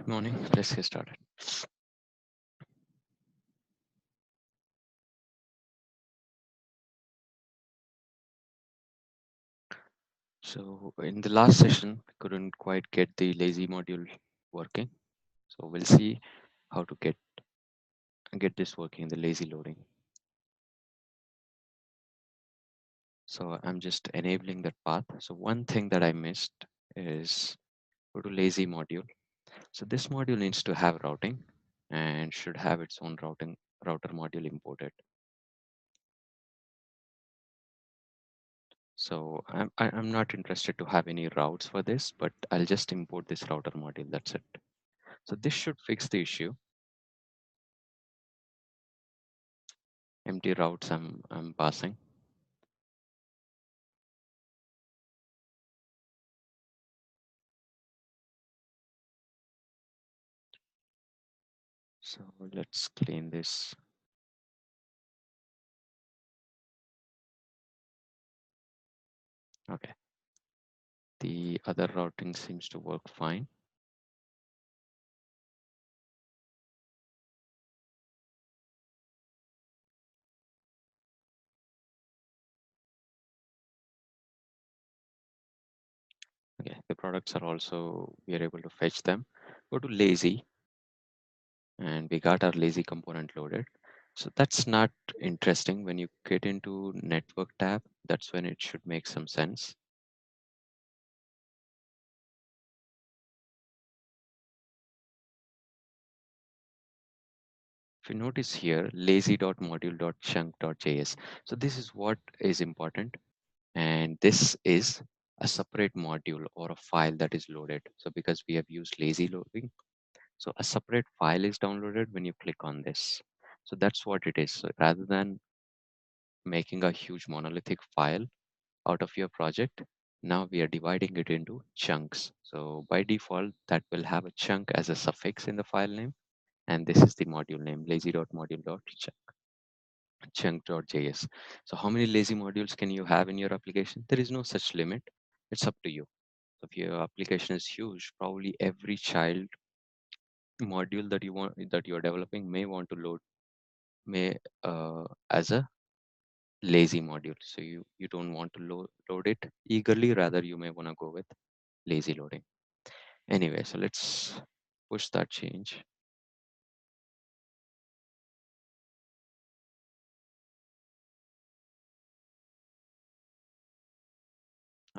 Morning. Let's get started. So in the last session, we couldn't quite get the lazy module working. So we'll see how to get this working, the lazy loading. So I'm just enabling that path. So one thing that I missed is go to lazy module. So this module needs to have routing and should have its own router module imported. So I'm not interested to have any routes for this, but I'll just import this router module. That's it. So this should fix the issue. Empty routes I'm passing. So let's clean this. Okay. The other routing seems to work fine. Okay, the products are also, we are able to fetch them. Go to lazy and we got our lazy component loaded. So that's not interesting. When you get into network tab, that's when it should make some sense. If you notice here, lazy.module.chunk.js. So this is what is important. And this is a separate module or a file that is loaded. So because we have used lazy loading, so a separate file is downloaded when you click on this. So that's what it is. So rather than making a huge monolithic file out of your project, now we are dividing it into chunks. So by default, that will have a chunk as a suffix in the file name. And this is the module name, lazy.module.chunk.js. So how many lazy modules can you have in your application? There is no such limit. It's up to you. So if your application is huge, probably every child module that you're developing may want to load may as a lazy module. So you don't want to load it eagerly, rather you may want to go with lazy loading. Anyway, so let's push that change.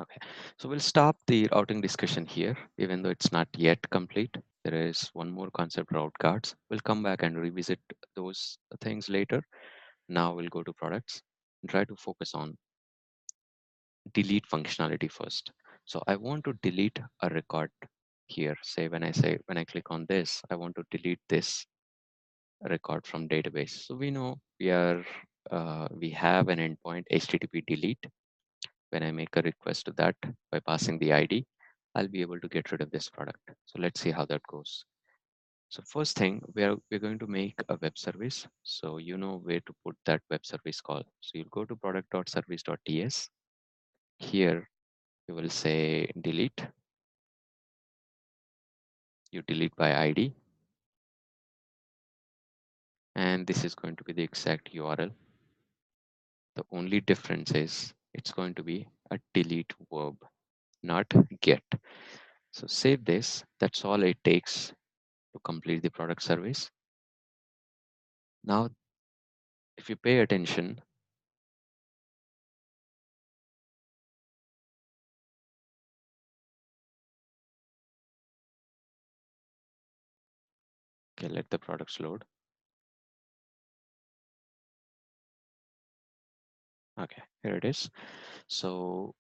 Okay, so we'll stop the routing discussion here, even though it's not yet complete. There is one more concept, route cards. We'll come back and revisit those things later. Now we'll go to products and try to focus on delete functionality first. So I want to delete a record here. Say when I click on this, I want to delete this record from database. So we know we have an endpoint HTTP delete. When I make a request to that by passing the ID, I'll be able to get rid of this product. So let's see how that goes. So first thing, we're going to make a web service. So you know where to put that web service call. So you'll go to product.service.ts. Here you will say delete. You delete by ID. And this is going to be the exact URL. The only difference is it's going to be a delete verb, not get. So save this. That's all it takes to complete the product service. Now, if you pay attention, okay, let the products load. Okay, here it is. So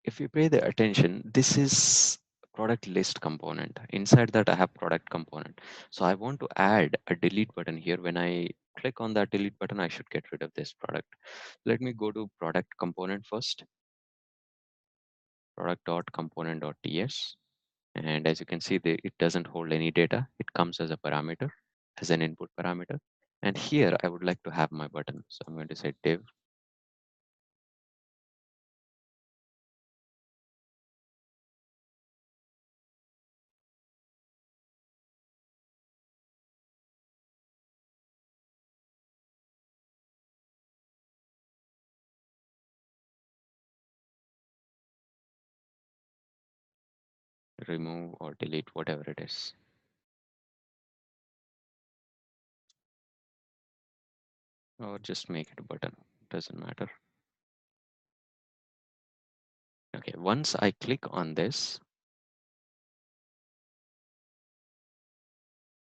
if you pay the attention, this is product list component. Inside that I have product component. So I want to add a delete button here. When I click on that delete button, I should get rid of this product. Let me go to product component first, product.component.ts. And as you can see, it doesn't hold any data. It comes as a parameter, as an input parameter. And here I would like to have my button. So I'm going to say div remove or delete, whatever it is. Or just make it a button, doesn't matter. Okay, once I click on this,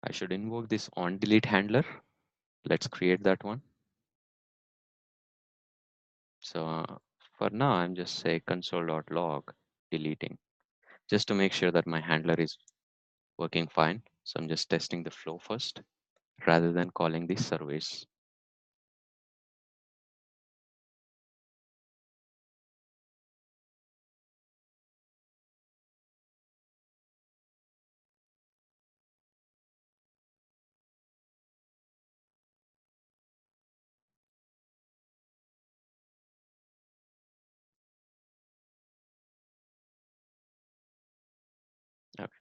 I should invoke this on delete handler. Let's create that one. So for now, I'm just say console.log deleting, just to make sure that my handler is working fine. So I'm just testing the flow first rather than calling the service. Okay.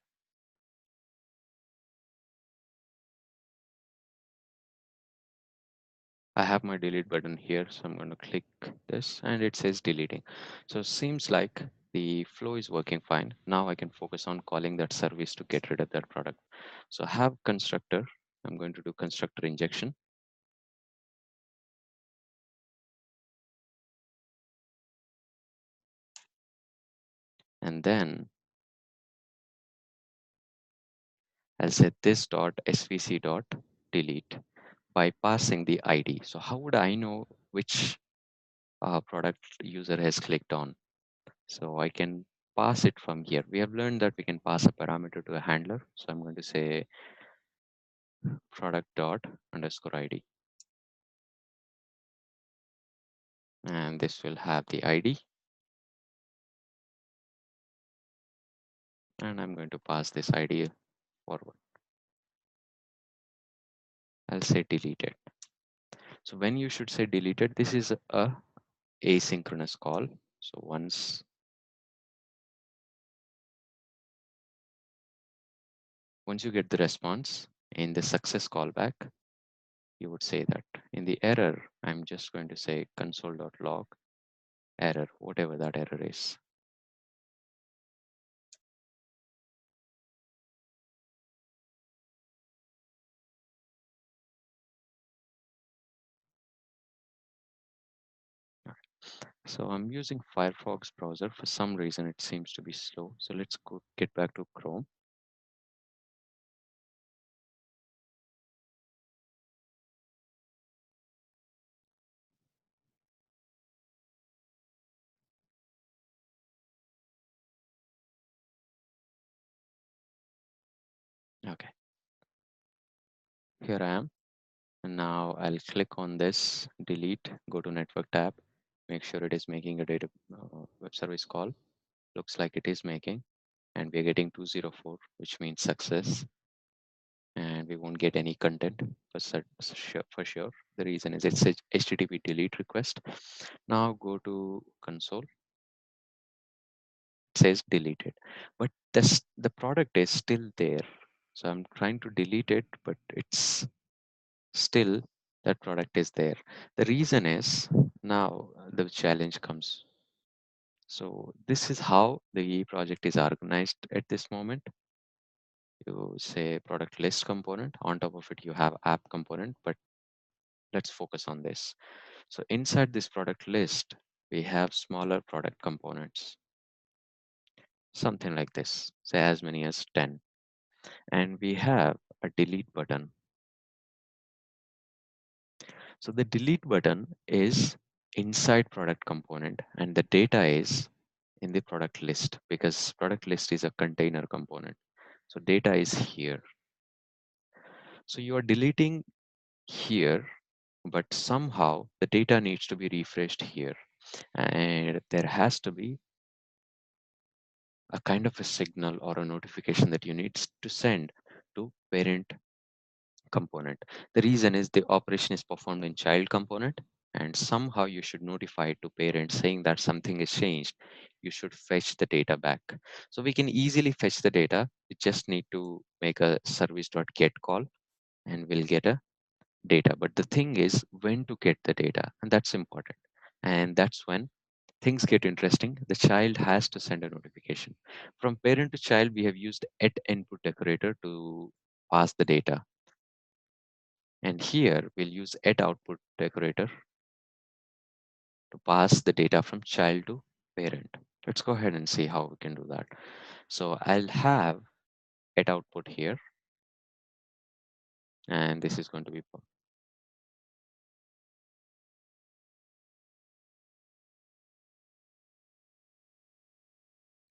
I have my delete button here, so I'm going to click this and it says deleting. So it seems like the flow is working fine. Now I can focus on calling that service to get rid of that product. So I have constructor. I'm going to do constructor injection. And then I'll say this dot svc dot delete by passing the ID. So how would I know which product user has clicked on? So I can pass it from here. We have learned that we can pass a parameter to a handler. So I'm going to say product dot underscore ID. And this will have the ID. And I'm going to pass this ID forward. I'll say deleted. So when you should say deleted, this is a asynchronous call. So once you get the response in the success callback, you would say that. In the error, I'm just going to say console.log error, whatever that error is. So I'm using Firefox browser. For some reason, it seems to be slow. So let's go get back to Chrome. Okay, here I am. And now I'll click on this, delete, go to network tab, make sure it is making a data web service call. Looks like it is making, and we're getting 204, which means success. And we won't get any content for sure. The reason is it's a HTTP delete request. Now go to console. It says deleted, but the product is still there. So I'm trying to delete it, but it's still that product is there. The reason is now the challenge comes. So this is how the project is organized at this moment. You say product list component, on top of it you have app component, but let's focus on this. So inside this product list, we have smaller product components, something like this, say as many as 10. And we have a delete button. So the delete button is inside product component and the data is in the product list because product list is a container component. So data is here. So you are deleting here, but somehow the data needs to be refreshed here. And there has to be a kind of a signal or a notification that you need to send to parent component. The reason is the operation is performed in child component and somehow you should notify to parents saying that something is changed. You should fetch the data back. So we can easily fetch the data. We just need to make a service.get call and we'll get a data. But the thing is when to get the data, and that's important. And that's when things get interesting. The child has to send a notification. From parent to child, we have used at input decorator to pass the data. And here we'll use at output decorator to pass the data from child to parent. Let's go ahead and see how we can do that. So I'll have at output here, and this is going to be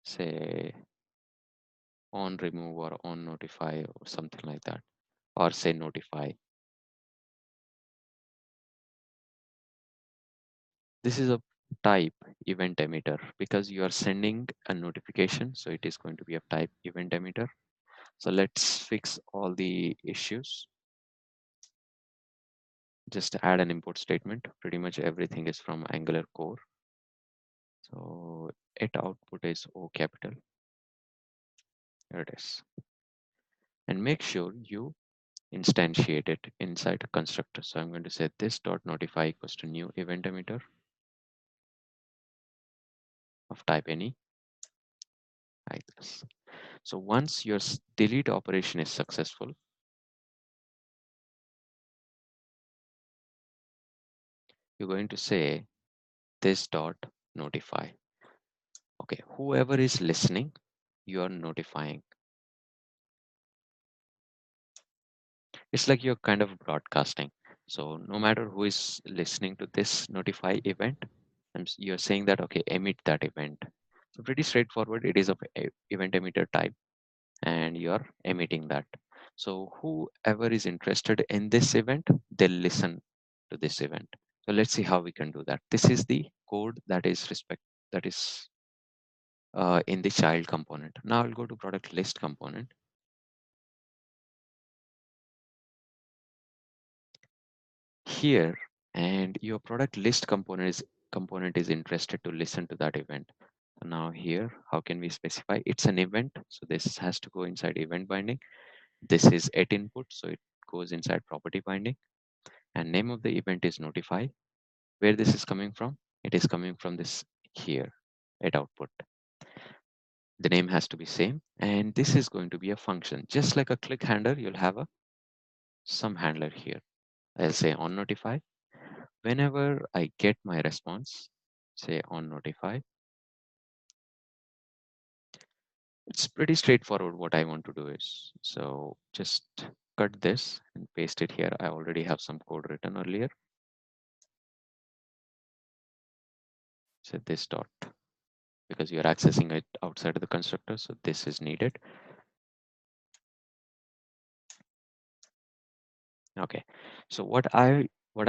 say on remove or on notify or something like that, or say notify. This is a type event emitter because you are sending a notification, so it is going to be of type event emitter. So let's fix all the issues. Just add an import statement. Pretty much everything is from Angular core. So it output is O capital. Here it is. And make sure you instantiate it inside a constructor. So I'm going to say this dot notify equals to new event emitter of type any, like this. So once your delete operation is successful, you're going to say this dot notify. Okay, whoever is listening, you are notifying. It's like you're kind of broadcasting. So no matter who is listening to this notify event, you're saying that, okay, emit that event. So pretty straightforward. It is of event emitter type, and you're emitting that. So whoever is interested in this event, they'll listen to this event. So let's see how we can do that. This is the code that is in the child component. Now I'll go to product list component. Here, and your product list component is interested to listen to that event. So now here, how can we specify? It's an event, so this has to go inside event binding. This is at input, so it goes inside property binding. And name of the event is notify. Where this is coming from? It is coming from this here at output. The name has to be same, and this is going to be a function. Just like a click handler, you'll have a some handler here. I'll say on notify. Whenever I get my response, say on notify, it's pretty straightforward what I want to do is. So just cut this and paste it here. I already have some code written earlier. Say this dot, because you're accessing it outside of the constructor. So this is needed. Okay. So what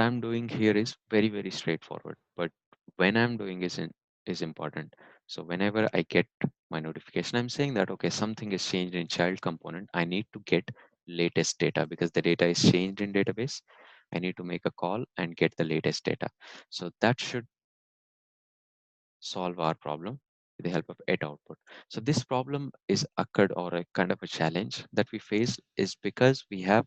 I'm doing here is very straightforward. But when I'm doing is important. So whenever I get my notification, I'm saying that, okay, something is changed in child component. I need to get latest data because the data is changed in database. I need to make a call and get the latest data. So that should solve our problem with the help of at output. So this problem is occurred, or a kind of a challenge that we face is because we have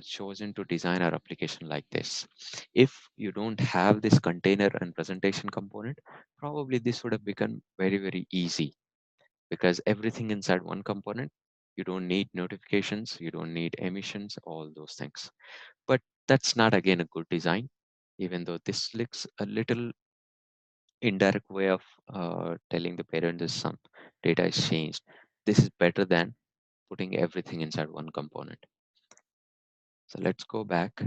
chosen to design our application like this. If you don't have this container and presentation component, probably this would have become very easy, because everything inside one component, you don't need notifications, you don't need emissions, all those things. But that's not again a good design, even though this looks a little indirect way of telling the parent that some data is changed. This is better than putting everything inside one component. So let's go back,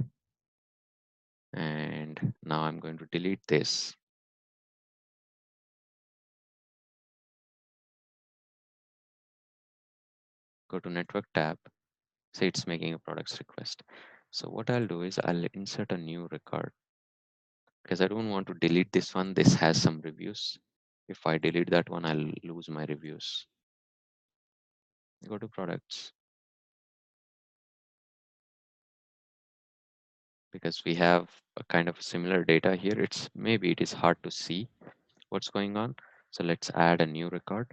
and now I'm going to delete this. Go to network tab, say it's making a products request. So what I'll do is I'll insert a new record, because I don't want to delete this one. This has some reviews. If I delete that one, I'll lose my reviews. Go to products, because we have a kind of similar data here. Maybe it is hard to see what's going on. So let's add a new record.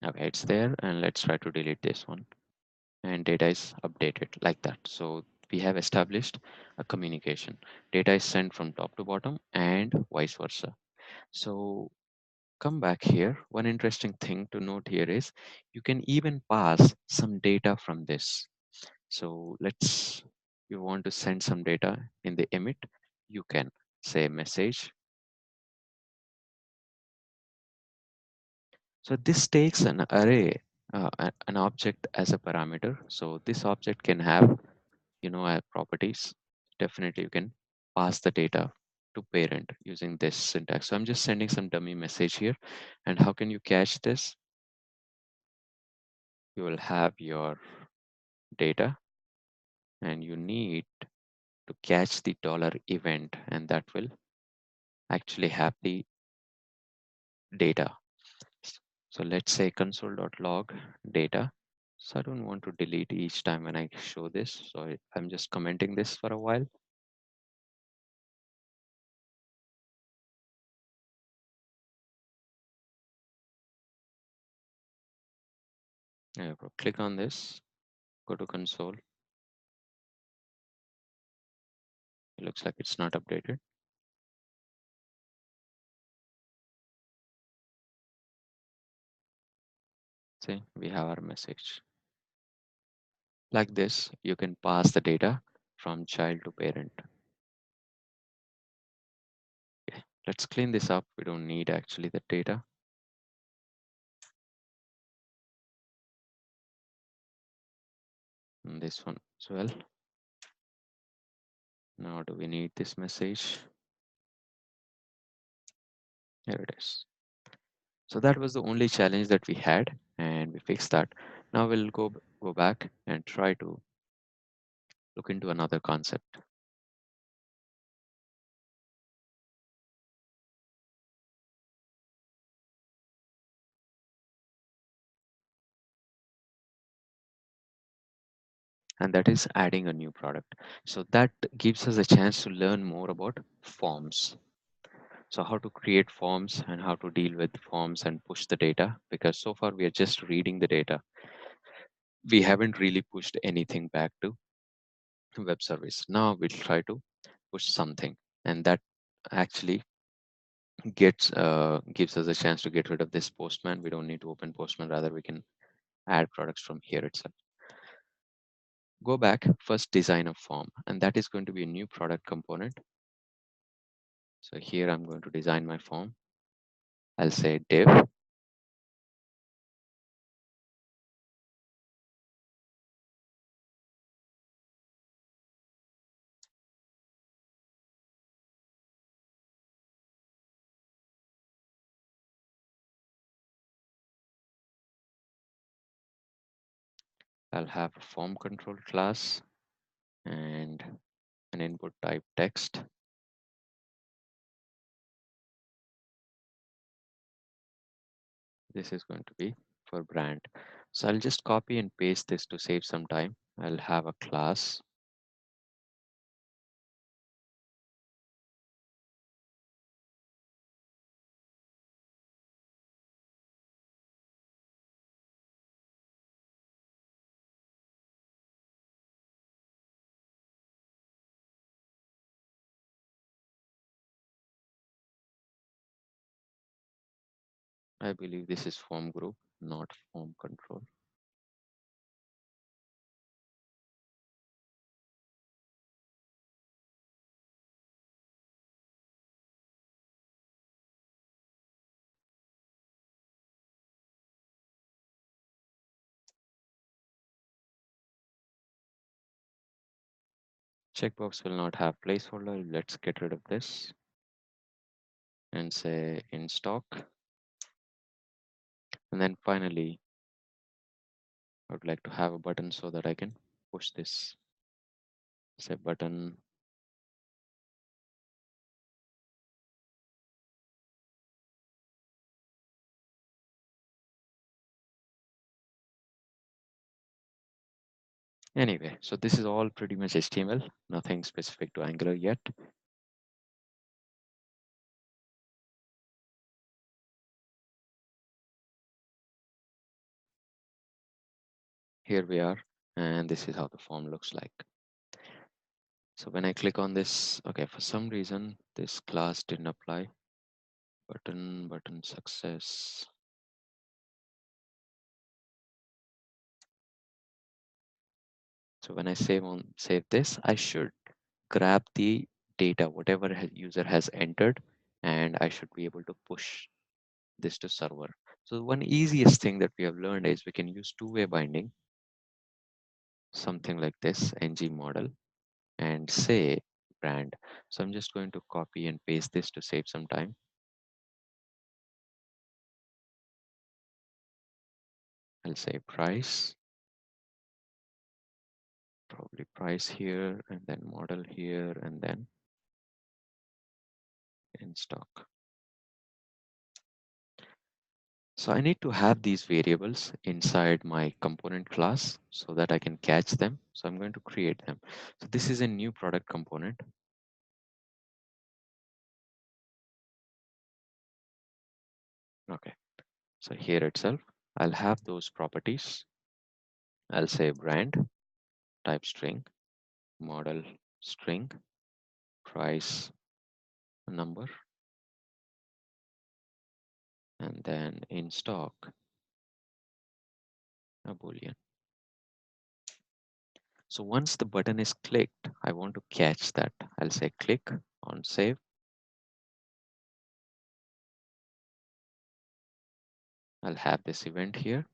Okay, it's there, and let's try to delete this one. And data is updated like that. So we have established a communication. Data is sent from top to bottom and vice versa. So come back here. One interesting thing to note here is you can even pass some data from this. So let's, you want to send some data in the emit, you can say message. So this takes an array, an object as a parameter. So this object can have, properties. Definitely you can pass the data to parent using this syntax. So I'm just sending some dummy message here. And how can you catch this? You will have your data and you need to catch the dollar event, and that will actually have the data. So let's say console.log data. So I don't want to delete each time when I show this. So I'm just commenting this for a while. There you go. Click on this, go to console. It looks like it's not updated. See, we have our message. Like this, you can pass the data from child to parent. Okay, let's clean this up. We don't need actually the data. And this one as well. Now, do we need this message? Here it is. So that was the only challenge that we had, and we fixed that. Now we'll go back and try to look into another concept. And that is adding a new product. So that gives us a chance to learn more about forms. So how to create forms and how to deal with forms and push the data, because so far we are just reading the data. We haven't really pushed anything back to web service. Now we'll try to push something, and that actually gives us a chance to get rid of this Postman. We don't need to open Postman, rather we can add products from here itself. Go back, first design a form, and that is going to be a new product component. So here I'm going to design my form. I'll say div. I'll have a form control class and an input type text. This is going to be for brand. So I'll just copy and paste this to save some time. I'll have a class. I believe this is form group, not form control. Checkbox will not have placeholder. Let's get rid of this and say in stock. And then finally, I would like to have a button so that I can push this. Say button. Anyway, so this is all pretty much HTML, nothing specific to Angular yet. Here we are, and this is how the form looks like. So when I click on this, okay, for some reason this class didn't apply. Button success. So when I save this, I should grab the data, whatever user has entered, and I should be able to push this to server. So one easiest thing that we have learned is we can use two-way binding, something like this, ng model, and say brand. So I'm just going to copy and paste this to save some time. I'll say price, probably price here, and then model here, and then in stock. So I need to have these variables inside my component class so that I can catch them. So I'm going to create them. So this is a new product component. Okay. So here itself, I'll have those properties. I'll say brand, type string, model string, price number, and then in stock, a boolean. So once the button is clicked, I want to catch that. I'll say click on save. I'll have this event here,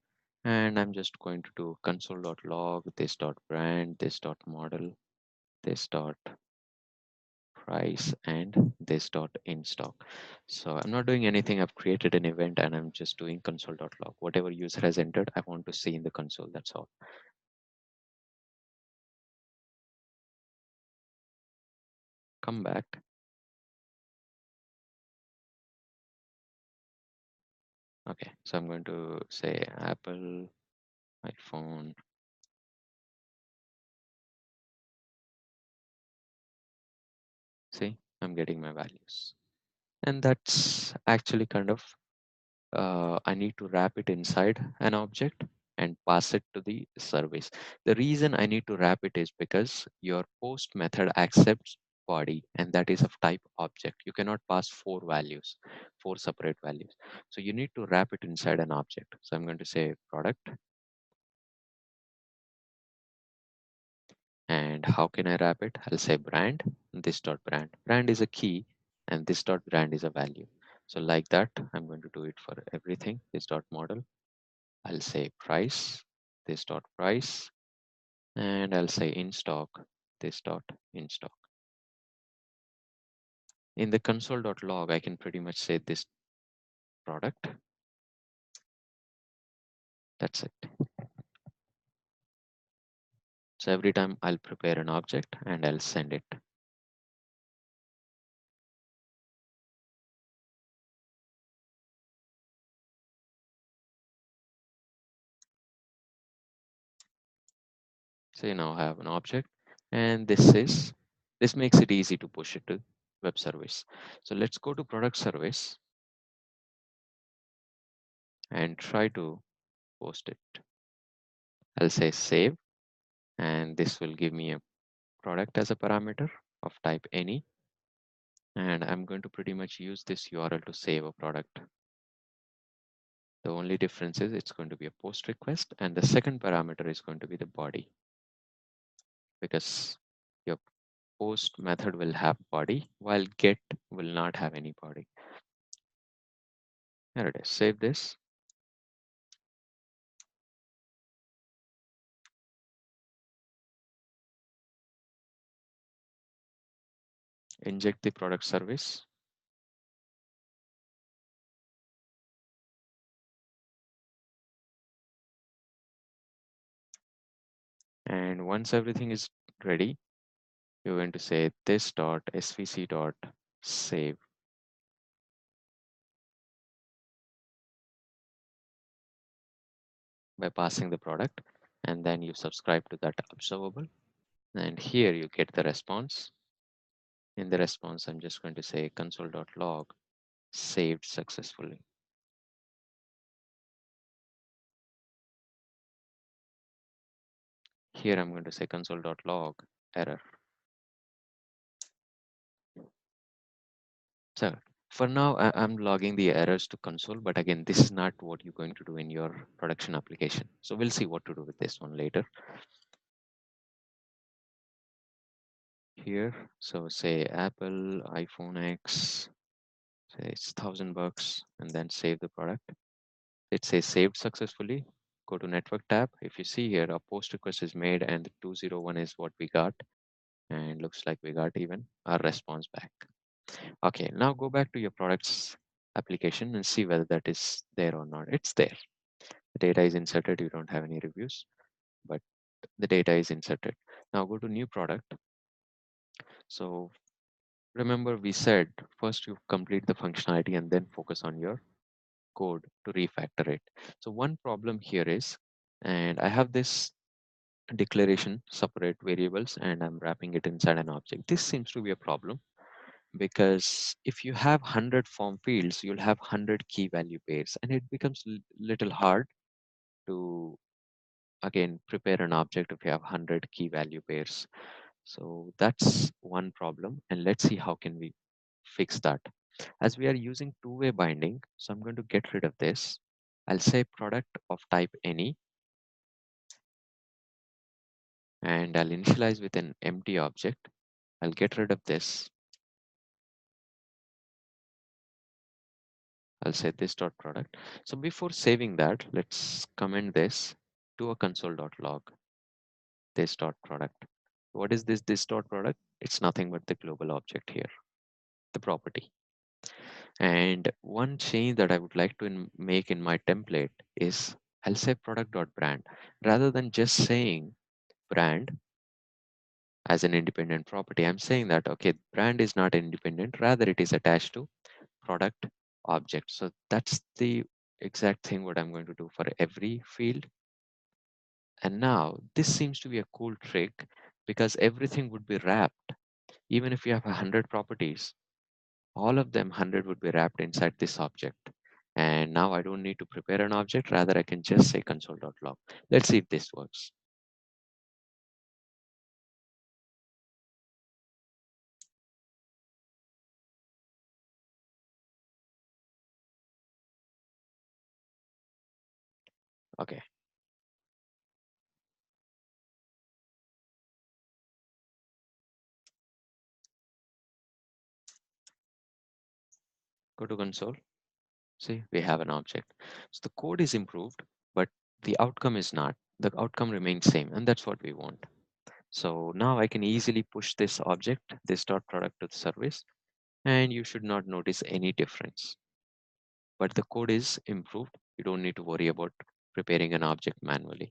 and I'm just going to do console.log this.brand, this.model, this.price, and this.instock. So I'm not doing anything. I've created an event and I'm just doing console.log. Whatever user has entered, I want to see in the console. That's all. Come back. Okay, so I'm going to say Apple, iPhone. See, I'm getting my values. And that's actually kind of, I need to wrap it inside an object and pass it to the service. The reason I need to wrap it is because your post method accepts body, and that is of type object. You cannot pass four separate values. So you need to wrap it inside an object. So I'm going to say product. And how can I wrap it? I'll say brand, this dot brand. Brand is a key and this dot brand is a value. So like that, I'm going to do it for everything. This dot model. I'll say price, this dot price, and I'll say in stock, this dot in stock. In the console.log, I can pretty much say this product. That's it. So every time I'll prepare an object and I'll send it. So you now have an object, and this makes it easy to push it to web service. So let's go to product service and try to post it. I'll say save, and this will give me a product as a parameter of type any. And I'm going to pretty much use this URL to save a product. The only difference is it's going to be a post request, and the second parameter is going to be the body, because your post method will have body while get will not have any body. There it is. Save this. Inject the product service. And once everything is ready, you're going to say this dot svc dot save. By passing the product, and then you subscribe to that observable. And here you get the response. In the response, I'm just going to say console.log saved successfully. Here I'm going to say console.log error. So for now, I'm logging the errors to console, but again, this is not what you're going to do in your production application. So we'll see what to do with this one later. Here, so say Apple iPhone X, say it's $1,000, and then save the product. It says saved successfully. Go to network tab. If you see here, a post request is made, and the 201 is what we got, and looks like we got even our response back. Okay, now go back to your products application and see whether that is there or not. It's there. The data is inserted. You don't have any reviews, but the data is inserted. Now go to new product. So remember we said first you complete the functionality and then focus on your code to refactor it. So one problem here is, and I have this declaration separate variables and I'm wrapping it inside an object. This seems to be a problem because if you have 100 form fields, you'll have 100 key value pairs and it becomes little hard to again prepare an object if you have 100 key value pairs. So that's one problem, and let's see how can we fix that. As we are using two-way binding, so I'm going to get rid of this. I'll say product of type any, and I'll initialize with an empty object. I'll get rid of this. I'll say this dot product. So before saving that, let's comment this to a console.log, this dot product. What is this dot product? It's nothing but the global object here, the property. And one change that I would like to make in my template is I'll say product.brand. Rather than just saying brand as an independent property, I'm saying that, okay, brand is not independent, rather it is attached to product object. So that's the exact thing what I'm going to do for every field. And now this seems to be a cool trick because everything would be wrapped. Even if you have 100 properties, all of them 100 would be wrapped inside this object. And now I don't need to prepare an object, rather I can just say console.log. Let's see if this works. Okay, go to console. See, we have an object. So the code is improved, but the outcome is not. The outcome remains same, and that's what we want. So now I can easily push this object, this dot product to the service, and you should not notice any difference. But the code is improved. You don't need to worry about preparing an object manually.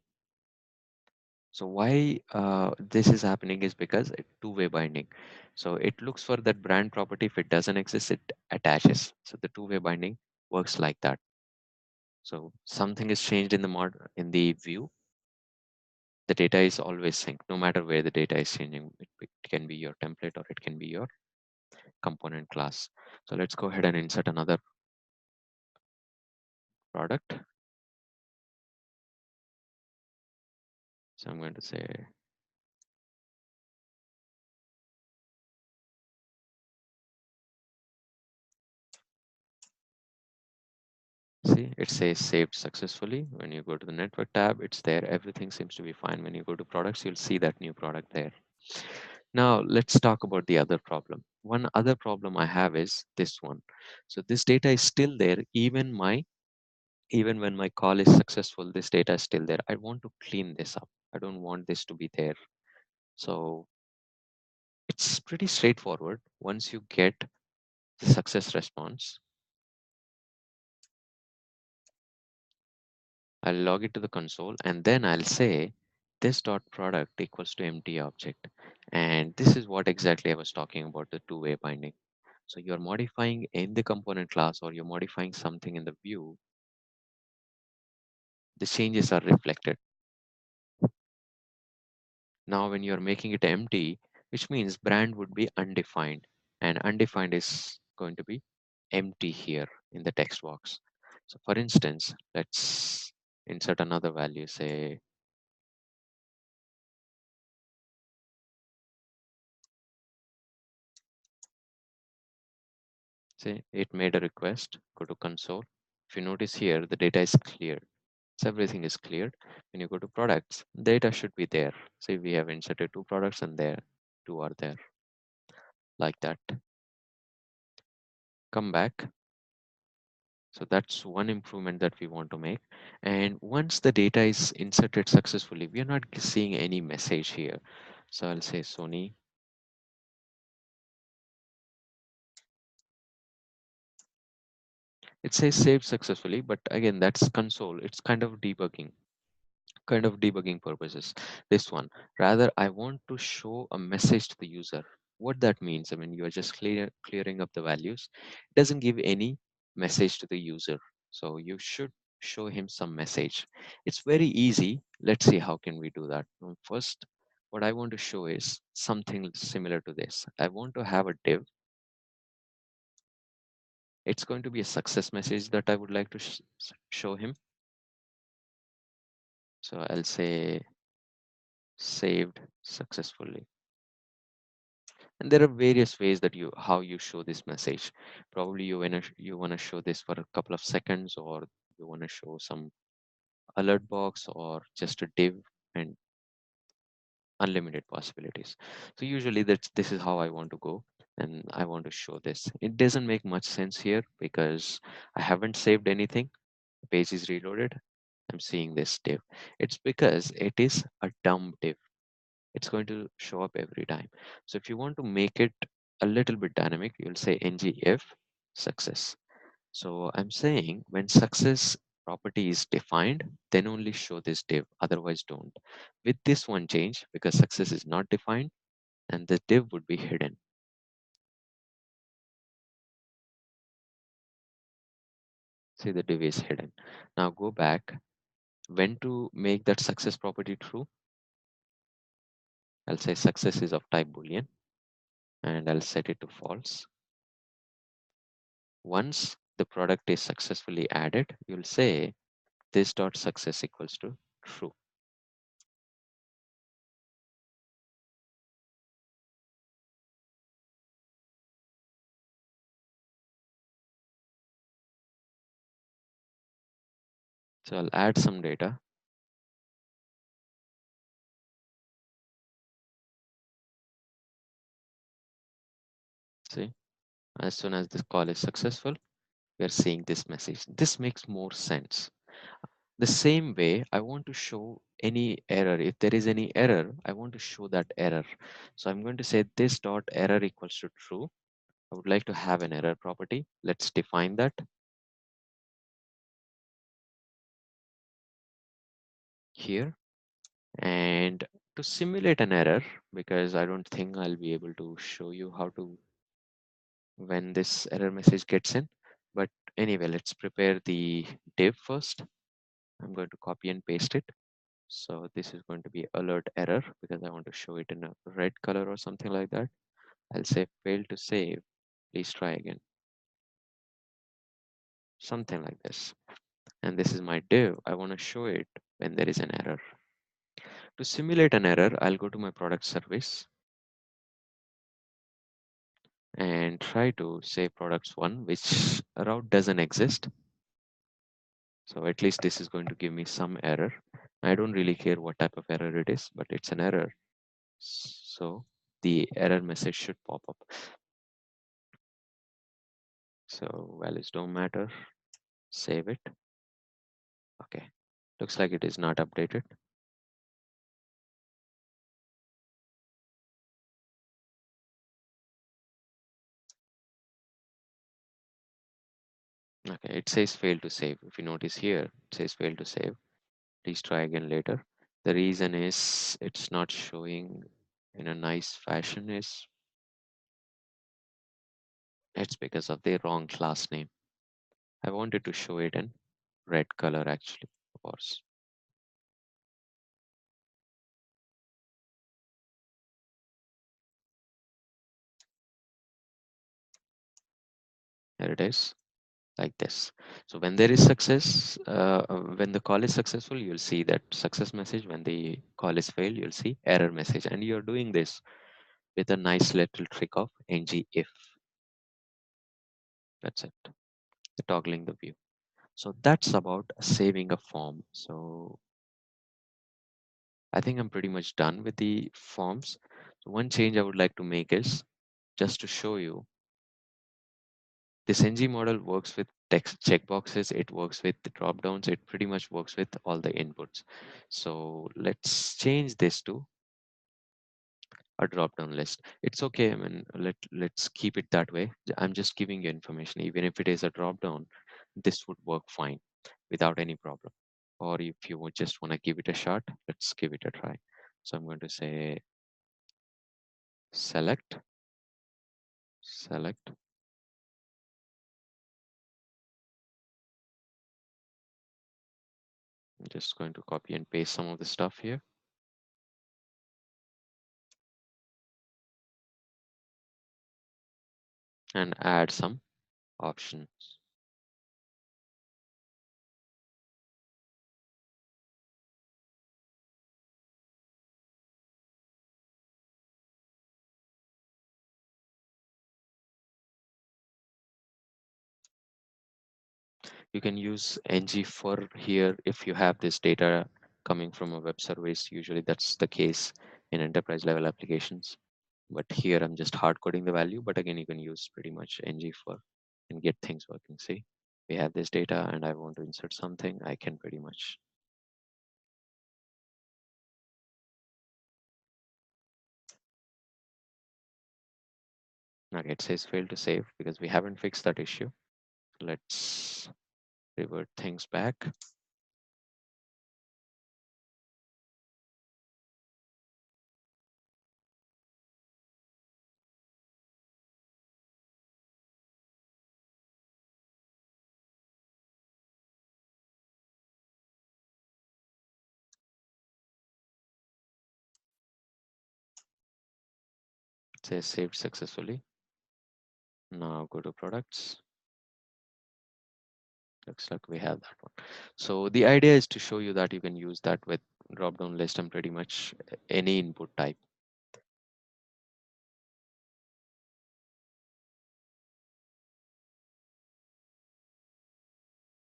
So why this is happening is because two-way binding. So it looks for that brand property. If it doesn't exist, it attaches. So the two-way binding works like that. So something is changed in the in the view. The data is always synced, no matter where the data is changing. It can be your template or it can be your component class. So let's go ahead and insert another product. So I'm going to say, see, it says saved successfully. When you go to the network tab, it's there. Everything seems to be fine. When you go to products, you'll see that new product there. Now let's talk about the other problem. One other problem I have is this one. So this data is still there, even when my call is successful, this data is still there. I want to clean this up. I don't want this to be there. So it's pretty straightforward. Once you get the success response, I'll log it to the console and then I'll say this dot product equals to empty object. And this is what exactly I was talking about, the two-way binding. So you're modifying in the component class or you're modifying something in the view, the changes are reflected. Now, when you're making it empty, which means brand would be undefined, and undefined is going to be empty here in the text box. So for instance, let's insert another value, say Say it made a request, go to console. If you notice here, the data is cleared. So everything is cleared. When you go to products, data should be there. Say we have inserted two products and there, two are there, like that. Come back. So that's one improvement that we want to make. And once the data is inserted successfully, we are not seeing any message here. So I'll say Sony. It says saved successfully, but again, that's console. It's kind of debugging purposes. This one, rather, I want to show a message to the user. What that means, I mean, you are just clearing up the values. It doesn't give any message to the user. So you should show him some message. It's very easy. Let's see how can we do that. First, what I want to show is something similar to this. I want to have a div. It's going to be a success message that I would like to show him. So I'll say saved successfully. And there are various ways that how you show this message. Probably you wanna show this for a couple of seconds, or you wanna show some alert box, or just a div and unlimited possibilities. So usually this is how I want to go, and I want to show this. It doesn't make much sense here because I haven't saved anything. The page is reloaded. I'm seeing this div. It's because it is a dumb div. It's going to show up every time. So if you want to make it a little bit dynamic, you'll say ngIf success. So I'm saying when success property is defined, then only show this div, otherwise don't. With this one change, because success is not defined and the div would be hidden. See, the div is hidden. Now go back. When to make that success property true? I'll say success is of type Boolean and I'll set it to false. Once the product is successfully added, you'll say this dot success equals to true. So I'll add some data. See, as soon as this call is successful, we're seeing this message. This makes more sense. The same way, I want to show any error. If there is any error, I want to show that error. So I'm going to say this dot error equals to true. I would like to have an error property. Let's define that here. And to simulate an error, because I don't think I'll be able to show you how to when this error message gets in. But anyway, let's prepare the div first. I'm going to copy and paste it. So this is going to be alert error because I want to show it in a red color or something like that. I'll say fail to save. Please try again. Something like this. And this is my div. I want to show it when there is an error. To simulate an error, I'll go to my product service and try to say products one, which route doesn't exist. So at least this is going to give me some error. I don't really care what type of error it is, but it's an error. So the error message should pop up. So values don't matter. Save it. Okay. Looks like it is not updated. Okay, it says fail to save. If you notice here, it says fail to save. Please try again later. The reason is it's not showing in a nice fashion is it's because of the wrong class name. I wanted to show it in red color actually, of course. Here it is, like this. So when there is success, when the call is successful, you'll see that success message. When the call is failed, you'll see error message. And you're doing this with a nice little trick of ng if. That's it. The toggling the view. So that's about saving a form. So I think I'm pretty much done with the forms. So one change I would like to make is just to show you this NG model works with text checkboxes, it works with the drop downs, it pretty much works with all the inputs. So let's change this to a drop down list. It's okay. I mean, let's keep it that way. I'm just giving you information. Even if it is a drop down, this would work fine without any problem. Or if you just want to give it a shot, let's give it a try. So I'm going to say select, select. I'm just going to copy and paste some of the stuff here and add some options. You can use ng for here if you have this data coming from a web service. Usually that's the case in enterprise level applications. But here I'm just hard coding the value. But again, you can use pretty much ng for and get things working. See, we have this data and I want to insert something. I can pretty much. Okay, it says fail to save because we haven't fixed that issue. Let's revert things back. It says saved successfully. Now go to products. Looks like we have that one. So the idea is to show you that you can use that with drop down list and pretty much any input type.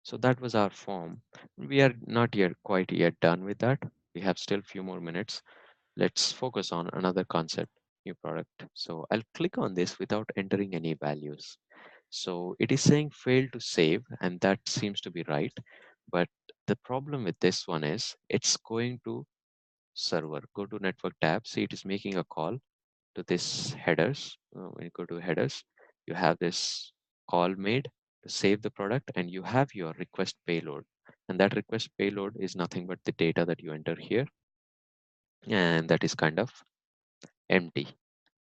So that was our form. We are not yet quite yet done with that. We have still few more minutes. Let's focus on another concept, new product. So I'll click on this without entering any values. So it is saying fail to save, and that seems to be right. But the problem with this one is it's going to server. Go to network tab. See, it is making a call to this headers. When you go to headers, you have this call made to save the product, and you have your request payload. And that request payload is nothing but the data that you enter here, and that is kind of empty.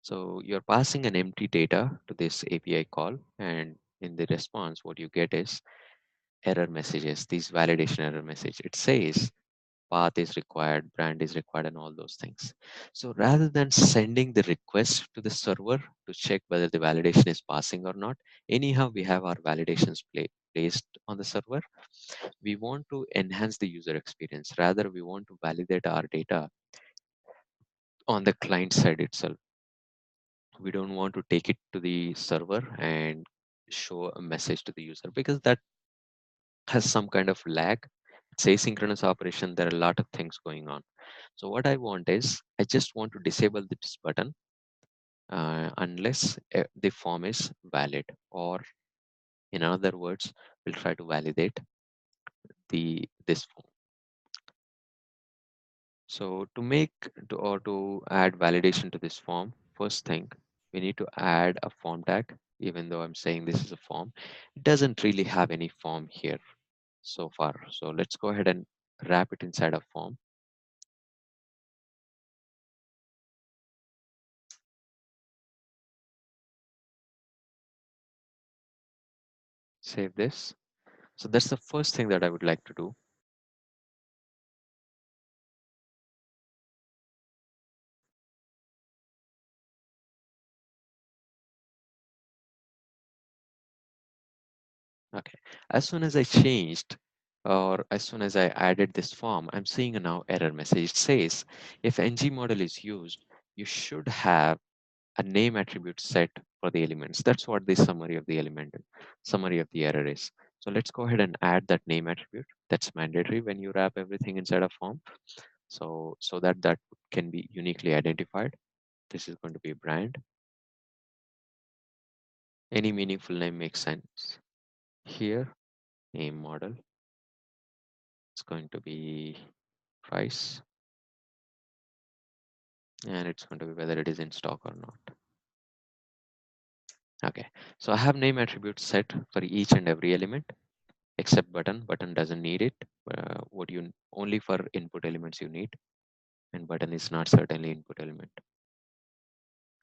So you're passing an empty data to this API call, and in the response, what you get is error messages, these validation error message. It says path is required, brand is required, and all those things. So rather than sending the request to the server to check whether the validation is passing or not, anyhow, we have our validations placed on the server. We want to enhance the user experience. Rather, we want to validate our data on the client side itself. We don't want to take it to the server and show a message to the user because that has some kind of lag. It's asynchronous operation. There are a lot of things going on. So what I want is I just want to disable this button unless the form is valid, or in other words, we'll try to validate this form. So to make or to add validation to this form, first thing we need to add a form tag. Even though I'm saying this is a form, it doesn't really have any form here so far. So let's go ahead and wrap it inside a form. Save this. So that's the first thing that I would like to do. Okay. As soon as I changed or as soon as I added this form, I'm seeing a now error message. It says if ng model is used, you should have a name attribute set for the elements. That's what the summary of the error is. So let's go ahead and add that name attribute. That's mandatory when you wrap everything inside a form. So that that can be uniquely identified. This is going to be brand. Any meaningful name makes sense. Here, name model. It's going to be price, and it's going to be whether it is in stock or not. Okay, so I have name attributes set for each and every element except button. Button doesn't need it. What you only for input elements you need, and button is not certainly input element.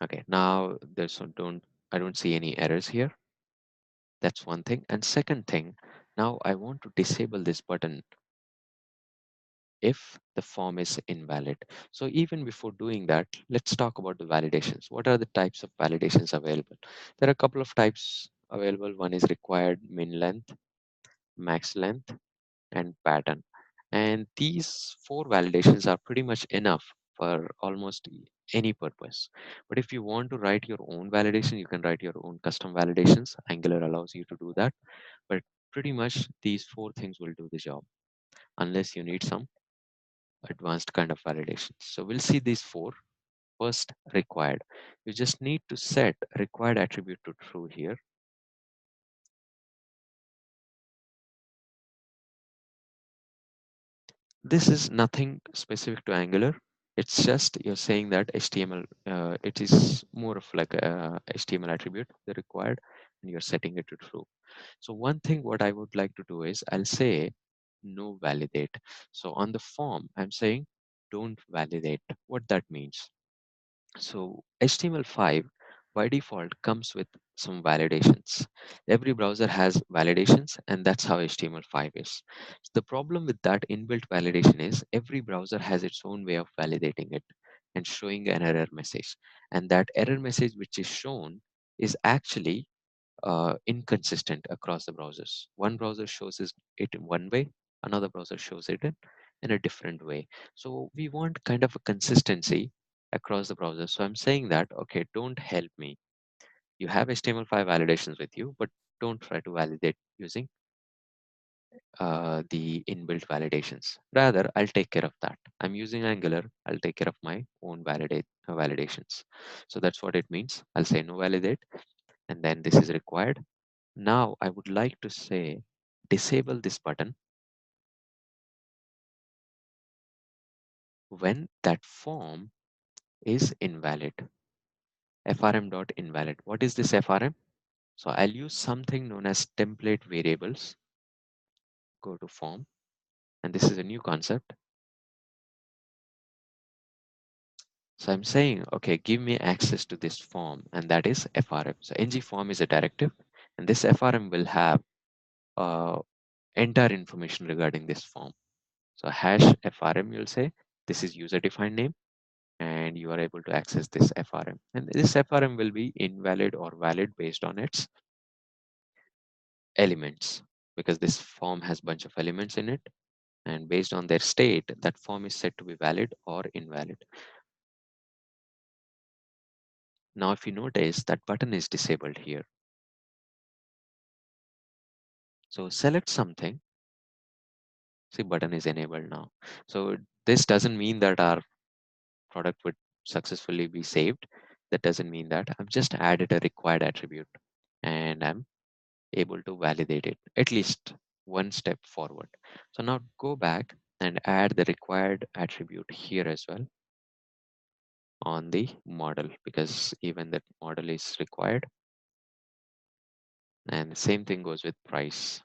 Okay, now there's don't I don't see any errors here. That's one thing. And second thing, now I want to disable this button if the form is invalid. So even before doing that, let's talk about the validations. What are the types of validations available? There are a couple of types available. One is required min length, max length, and pattern. And these four validations are pretty much enough for almost any purpose. But if you want to write your own validation, you can write your own custom validations. Angular allows you to do that. But pretty much these four things will do the job unless you need some advanced kind of validation. So we'll see these four. First, required. You just need to set required attribute to true here. This is nothing specific to Angular. It's just you're saying that HTML, it is more of like a HTML attribute, the required, and you're setting it to true. So one thing what I would like to do is I'll say no validate. So on the form, I'm saying don't validate. What that means. So HTML5 by default comes with some validations. Every browser has validations, and that's how HTML5 is. The problem with that inbuilt validation is every browser has its own way of validating it and showing an error message. And that error message which is shown is actually inconsistent across the browsers. One browser shows it in one way, another browser shows it in a different way. So we want kind of a consistency across the browser. So I'm saying that, okay, don't help me. You have HTML5 validations with you, but don't try to validate using the inbuilt validations. Rather, I'll take care of that. I'm using Angular. I'll take care of my own validations. So that's what it means. I'll say no validate, and then this is required. Now I would like to say disable this button when that form is invalid. FRM.invalid. What is this FRM? So I'll use something known as template variables. Go to form, and this is a new concept. So I'm saying, okay, give me access to this form, and that is FRM. So ng form is a directive, and this FRM will have entire information regarding this form. So hash FRM, you'll say this is user defined name, and you are able to access this FRM. And this FRM will be invalid or valid based on its elements, because this form has bunch of elements in it, and based on their state, that form is said to be valid or invalid. Now, if you notice, that button is disabled here. So select something. See, button is enabled now. So this doesn't mean that our product would successfully be saved. That doesn't mean that. I've just added a required attribute, and I'm able to validate it at least one step forward. So now go back and add the required attribute here as well on the model, because even that model is required. And the same thing goes with price.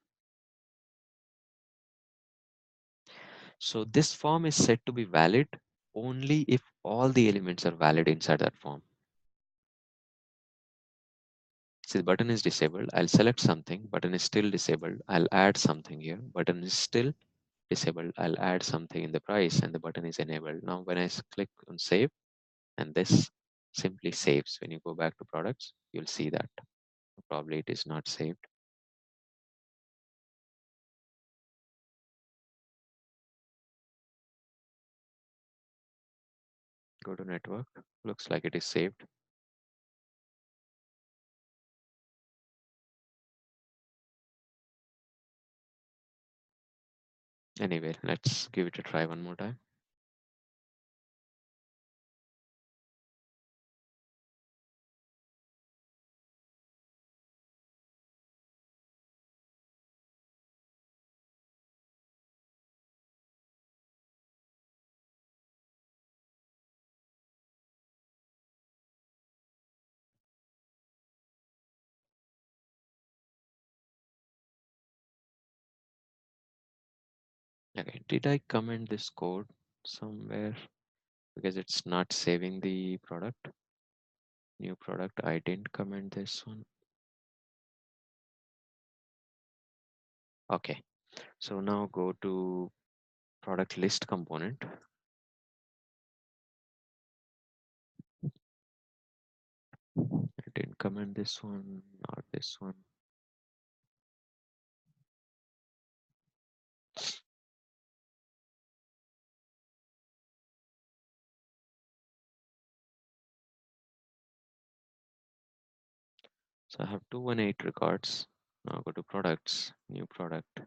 So this form is said to be valid only if all the elements are valid inside that form. See, the button is disabled. I'll select something. Button is still disabled. I'll add something here. Button is still disabled. I'll add something in the price, and the button is enabled. Now when I click on save, and this simply saves. When you go back to products, you'll see that probably it is not saved. Go to network. Looks like it is saved. Anyway, let's give it a try one more time. Okay, did I comment this code somewhere? Because it's not saving the product. New product, I didn't comment this one. Okay, so now go to product list component. I didn't comment this one, not this one. So I have 218 records. Now go to products, new product.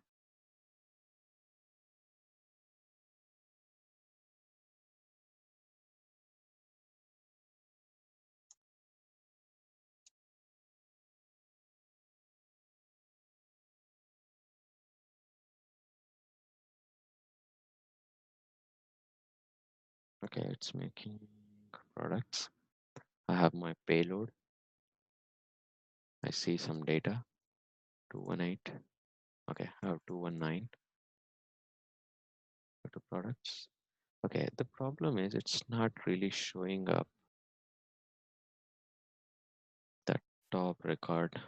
Okay, it's making products. I have my payload. I see some data, 218. Okay, I have 219. Go to products. Okay, the problem is it's not really showing up that top record.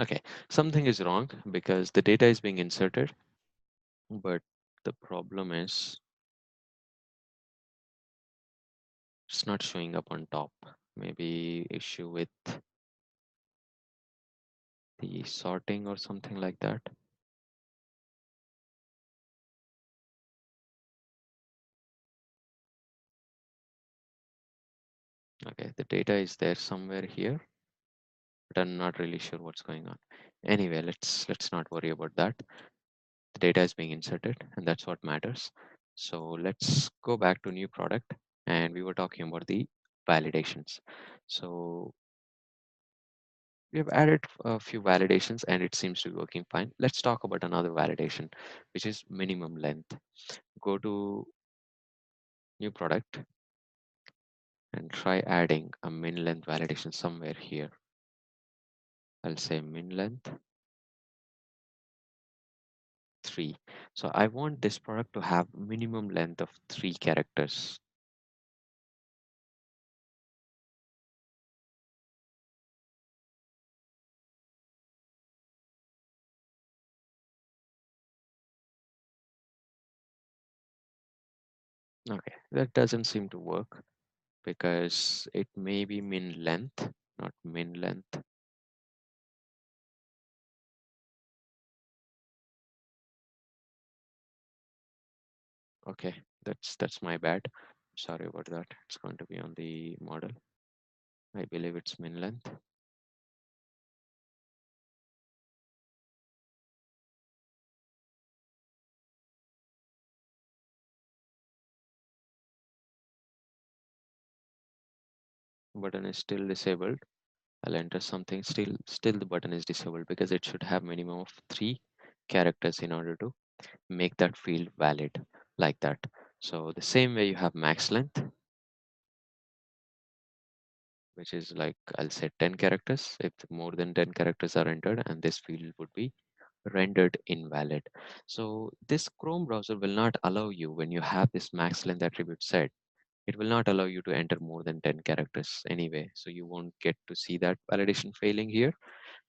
Okay, something is wrong because the data is being inserted, but the problem is it's not showing up on top. Maybe issue with the sorting or something like that. Okay, the data is there somewhere here, but I'm not really sure what's going on. Anyway, let's not worry about that. The data is being inserted, and that's what matters. So let's go back to new product, and we were talking about the validations. So we have added a few validations, and it seems to be working fine. Let's talk about another validation, which is minimum length. Go to new product and try adding a min length validation somewhere here. I'll say min length 3. So I want this product to have minimum length of 3 characters. Okay, that doesn't seem to work because it may be min length, not min length. Okay, that's my bad. Sorry about that. It's going to be on the model. I believe it's min length. Button is still disabled. I'll enter something. Still the button is disabled because it should have minimum of 3 characters in order to make that field valid like that. So the same way you have max length, which is like I'll say 10 characters. If more than 10 characters are entered, and this field would be rendered invalid. So this Chrome browser will not allow you, when you have this max length attribute set, it will not allow you to enter more than 10 characters anyway. So you won't get to see that validation failing here,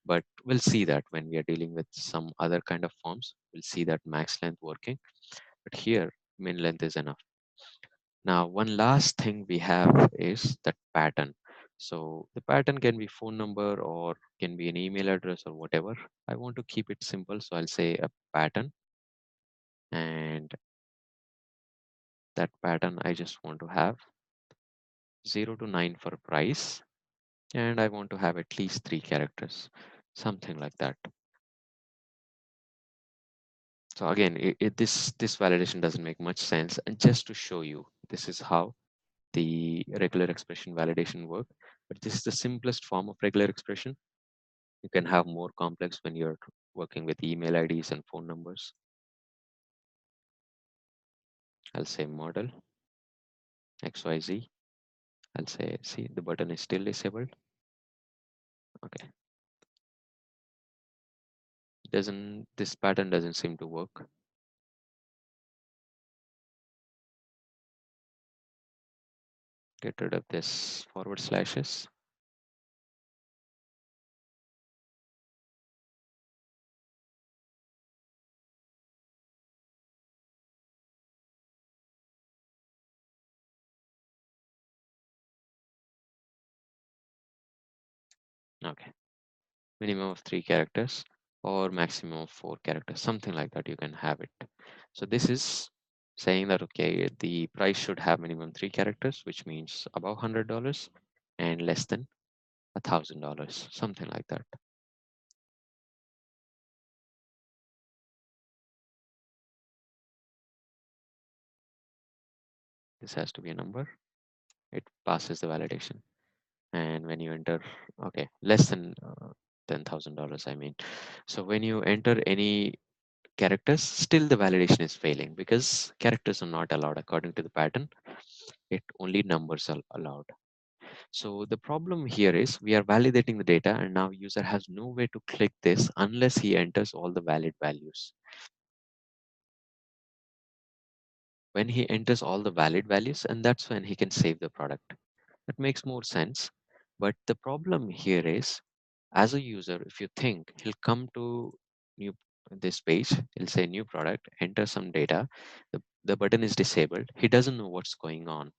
but we'll see that when we are dealing with some other kind of forms. We'll see that max length working, but here min length is enough. Now, one last thing we have is that pattern. So the pattern can be phone number or can be an email address or whatever. I want to keep it simple, so I'll say a pattern, and That pattern I just want to have 0 to 9 for price, and I want to have at least 3 characters, something like that. So again, this validation doesn't make much sense. And just to show you, this is how the regular expression validation work. But this is the simplest form of regular expression. You can have more complex when you're working with email IDs and phone numbers. I'll say model XYZ. I'll say, see, the button is still disabled. Okay. This pattern doesn't seem to work. Get rid of this forward slashes. Okay. Minimum of 3 characters or maximum of 4 characters, something like that. You can have it. So this is saying that, okay, the price should have minimum 3 characters, which means above $100 and less than $1,000, something like that. This has to be a number. It passes the validation. And when you enter, okay, less than $10,000, I mean. So when you enter any characters, still the validation is failing because characters are not allowed according to the pattern. It only numbers are allowed. So the problem here is we are validating the data and now user has no way to click this unless he enters all the valid values. When he enters all the valid values, and that's when he can save the product. That makes more sense. But the problem here is, as a user, if you think he'll come to new this page, he'll say new product, enter some data, the button is disabled, he doesn't know what's going on.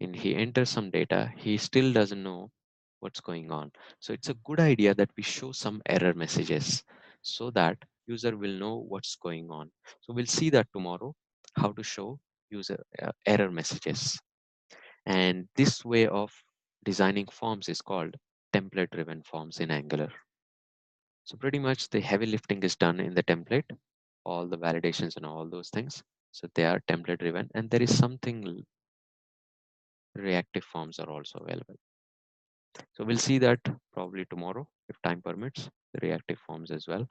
And he enters some data, he still doesn't know what's going on. So it's a good idea that we show some error messages so that user will know what's going on. So we'll see that tomorrow, how to show user error messages. And this way of designing forms is called template driven forms in Angular. So pretty much the heavy lifting is done in the template, all the validations and all those things. So they are template driven, and there is something reactive forms are also available. So we'll see that probably tomorrow, if time permits, the reactive forms as well.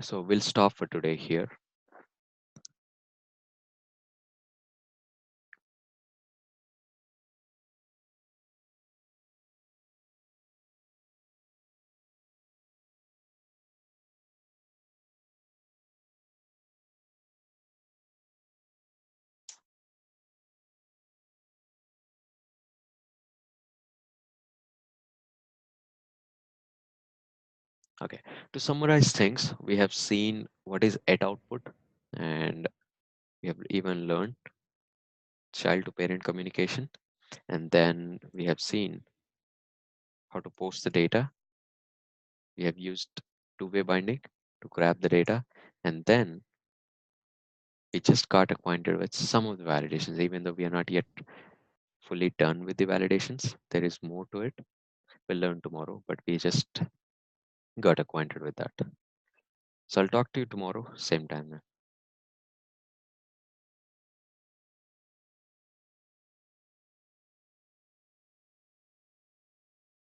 So we'll stop for today here. Okay, to summarize things, we have seen what is at output, and we have even learned child to parent communication. And then we have seen how to post the data. We have used two-way binding to grab the data. And then we just got acquainted with some of the validations, even though we are not yet fully done with the validations. There is more to it. We'll learn tomorrow, but we just got acquainted with that. So I'll talk to you tomorrow, same time.